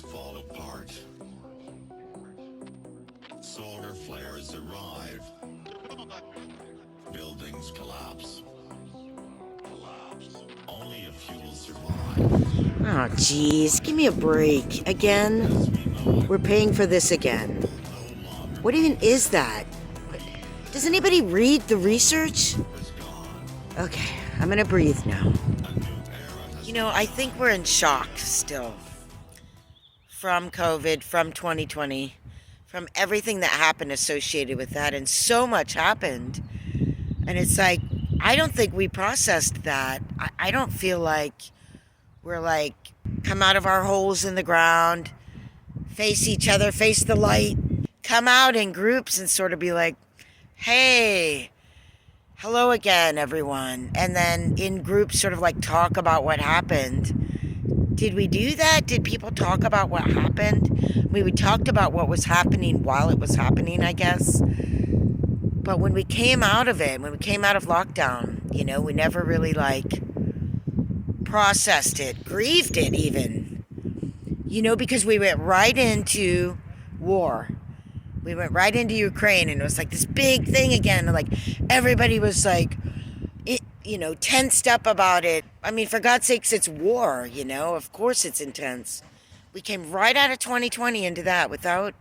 fall apart. Solar flares arrive. Buildings collapse. Only a few will survive. Oh, geez. Give me a break. Again? We're paying for this again. What even is that? Does anybody read the research? Okay, I'm gonna breathe now. You know, I think we're in shock still. From COVID, from 2020, from everything that happened associated with that. And so much happened. And it's like, I don't think we processed that. I don't feel like we're like, come out of our holes in the ground, face each other, face the light, come out in groups and sort of be like, hey, hello again, everyone. And then in groups sort of like talk about what happened. Did we do that? Did people talk about what happened? We talked about what was happening while it was happening, I guess. But when we came out of it, when we came out of lockdown, you know, we never really like processed it, grieved it even. You know, because we went right into war. We went right into Ukraine, and it was like this big thing again. Like everybody was like, you know, tensed up about it. I mean, for God's sakes, it's war, you know. Of course it's intense. We came right out of 2020 into that without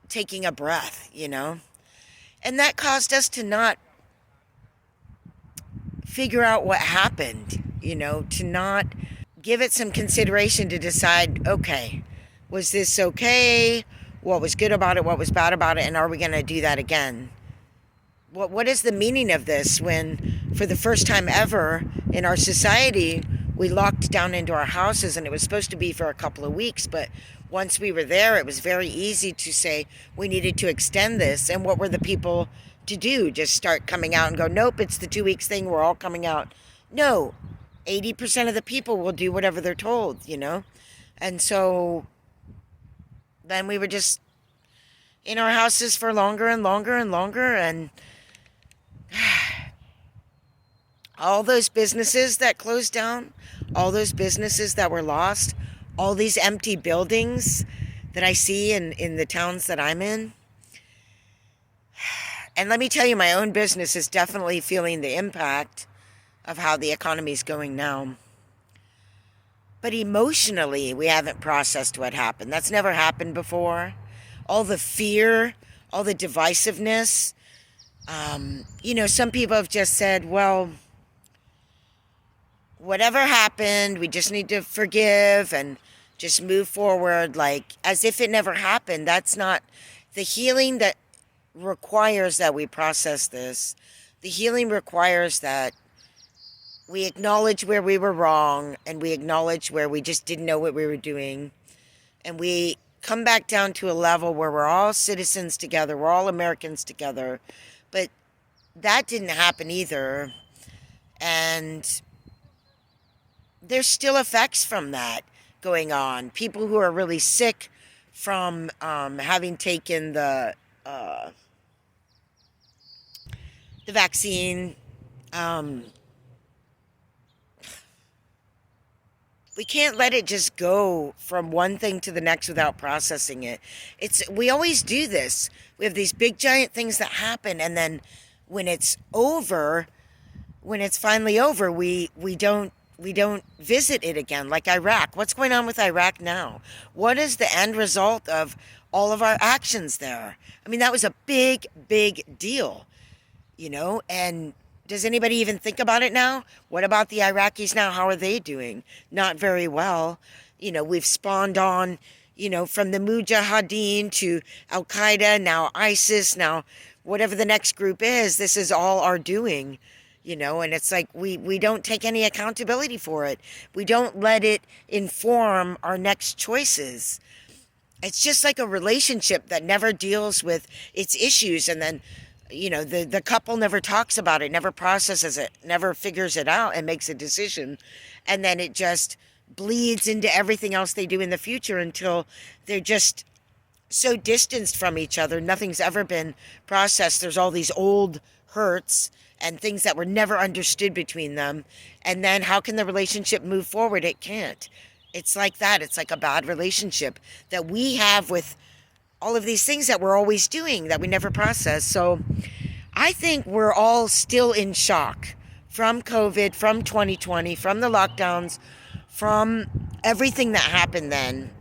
taking a breath, you know. And that caused us to not figure out what happened, you know, to not give it some consideration to decide, okay, was this okay? What was good about it? What was bad about it? And are we going to do that again? What is the meaning of this when, for the first time ever in our society, we locked down into our houses, and it was supposed to be for a couple of weeks, but once we were there, it was very easy to say we needed to extend this. And what were the people to do? Just start coming out and go, nope, it's the 2 weeks thing, we're all coming out. No, 80% of the people will do whatever they're told, you know? And so then we were just in our houses for longer and longer and longer, and all those businesses that closed down, all those businesses that were lost, all these empty buildings that I see in the towns that I'm in. And let me tell you, my own business is definitely feeling the impact of how the economy is going now. But emotionally, we haven't processed what happened. That's never happened before. All the fear, all the divisiveness. You know, some people have just said, well, whatever happened, we just need to forgive and just move forward, like as if it never happened. That's not the healing that requires that we process this. The healing requires that we acknowledge where we were wrong, and we acknowledge where we just didn't know what we were doing, and we come back down to a level where we're all citizens together, we're all Americans together. But that didn't happen either, and there's still effects from that going on. People who are really sick from having taken the vaccine. We can't let it just go from one thing to the next without processing it. We always do this. We have these big giant things that happen, and then when it's over, when it's finally over, we don't visit it again. Like Iraq. What's going on with Iraq now? What is the end result of all of our actions there? I mean, that was a big, big deal, you know, and does anybody even think about it now? What about the Iraqis now? How are they doing? Not very well. You know, we've spawned on, you know, from the Mujahideen to Al-Qaeda, now ISIS, now whatever the next group is. This is all our doing, you know, and it's like we don't take any accountability for it. We don't let it inform our next choices. It's just like a relationship that never deals with its issues, and then, you know, the couple never talks about it, never processes it, never figures it out and makes a decision. And then it just bleeds into everything else they do in the future until they're just so distanced from each other. Nothing's ever been processed. There's all these old hurts and things that were never understood between them. And then how can the relationship move forward? It can't. It's like that. It's like a bad relationship that we have with all of these things that we're always doing that we never process. So I think we're all still in shock from COVID, from 2020, from the lockdowns, from everything that happened then.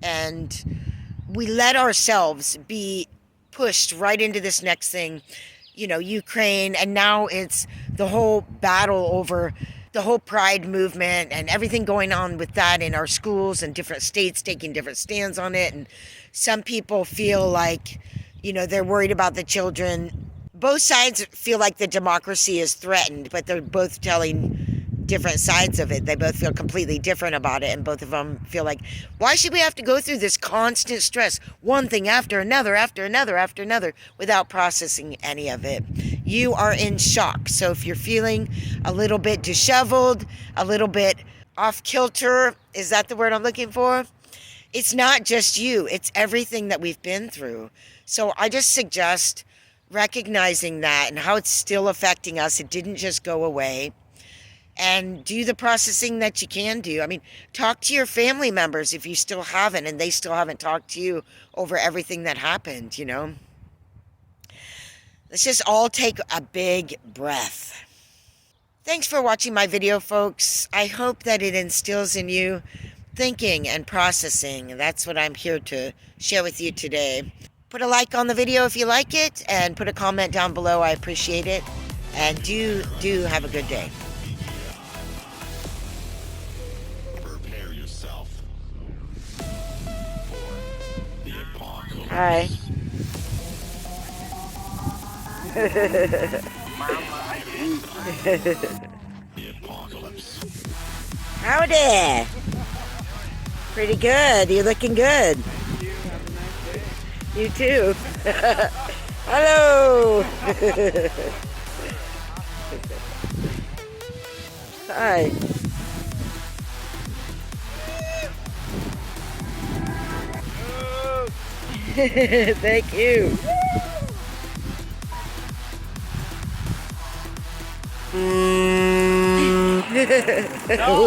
And we let ourselves be pushed right into this next thing, Ukraine, and now it's the whole battle over the whole pride movement and everything going on with that in our schools and different states taking different stands on it. And some people feel like, they're worried about the children. Both sides feel like the democracy is threatened, but they're both telling different sides of it. They both feel completely different about it, and both of them feel like, why should we have to go through this constant stress, one thing after another, after another, after another, without processing any of it? You are in shock. So if you're feeling a little bit disheveled, a little bit off kilter, is that the word I'm looking for? It's not just you, it's everything that we've been through. So I just suggest recognizing that and how it's still affecting us. It didn't just go away. And do the processing that you can do. I mean, talk to your family members if you still haven't, and they still haven't talked to you over everything that happened, Let's just all take a big breath. Thanks for watching my video, folks. I hope that it instills in you thinking and processing. That's what I'm here to share with you today. Put a like on the video if you like it, and put a comment down below. I appreciate it. And do have a good day. Prepare yourself for the apocalypse. Hi. The apocalypse. Howdy. Pretty good. You're looking good. You too. Hello. Hi. Thank you.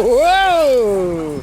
Whoa!